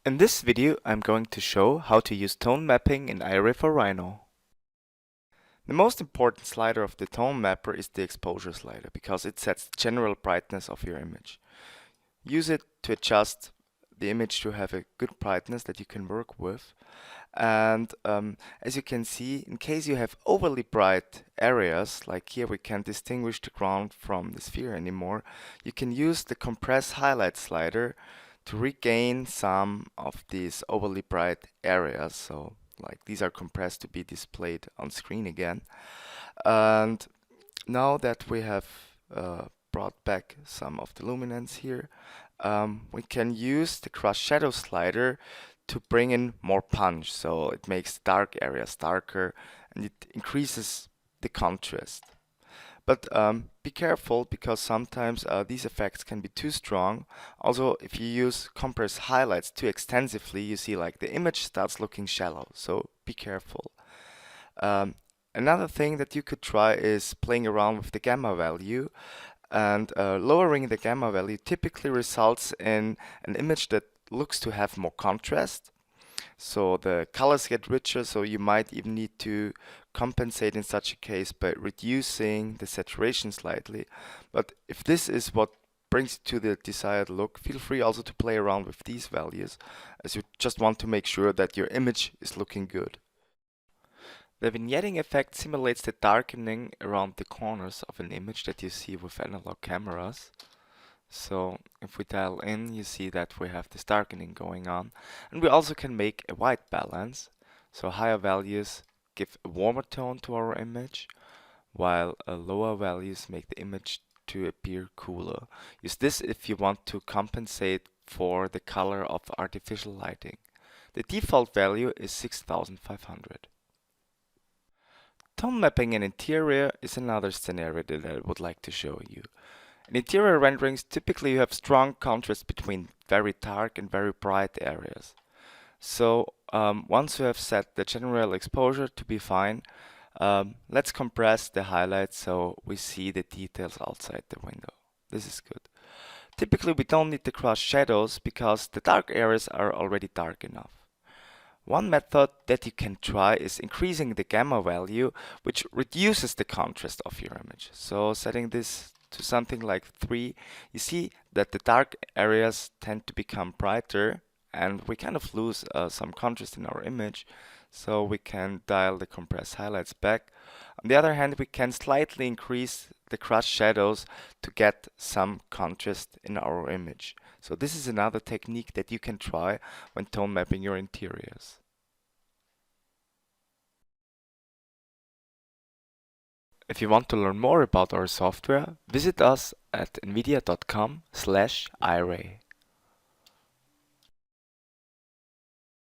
In this video, I'm going to show how to use tone mapping in Iray for Rhino. The most important slider of the tone mapper is the exposure slider because it sets the general brightness of your image. Use it to adjust the image to have a good brightness that you can work with. And as you can see, in case you have overly bright areas, like here we can't distinguish the ground from the sphere anymore, you can use the compress highlight slider to regain some of these overly bright areas. So like these are compressed to be displayed on screen again. And now that we have brought back some of the luminance here, we can use the crush shadow slider to bring in more punch. So it makes the dark areas darker and it increases the contrast. But be careful because sometimes these effects can be too strong. Also, if you use compress highlights too extensively, you see like the image starts looking shallow. So be careful. Um, Another thing that you could try is playing around with the gamma value. And lowering the gamma value typically results in an image that looks to have more contrast. So the colors get richer, so you might even need to compensate in such a case by reducing the saturation slightly. But if this is what brings you to the desired look, feel free also to play around with these values, as you just want to make sure that your image is looking good. The vignetting effect simulates the darkening around the corners of an image that you see with analog cameras. So if we dial in, you see that we have this darkening going on. And we also can make a white balance. So higher values give a warmer tone to our image, while lower values make the image to appear cooler. Use this if you want to compensate for the color of artificial lighting. The default value is 6500. Tone mapping in interior is another scenario that I would like to show you. In interior renderings, typically you have strong contrast between very dark and very bright areas. So once you have set the general exposure to be fine, let's compress the highlights so we see the details outside the window. This is good. Typically we don't need to cross shadows because the dark areas are already dark enough. One method that you can try is increasing the gamma value, which reduces the contrast of your image. So setting this to something like 3, you see that the dark areas tend to become brighter and we kind of lose some contrast in our image. So we can dial the compress highlights back. On the other hand, we can slightly increase the crush shadows to get some contrast in our image. So this is another technique that you can try when tone mapping your interiors. If you want to learn more about our software, visit us at nvidia.com/iray.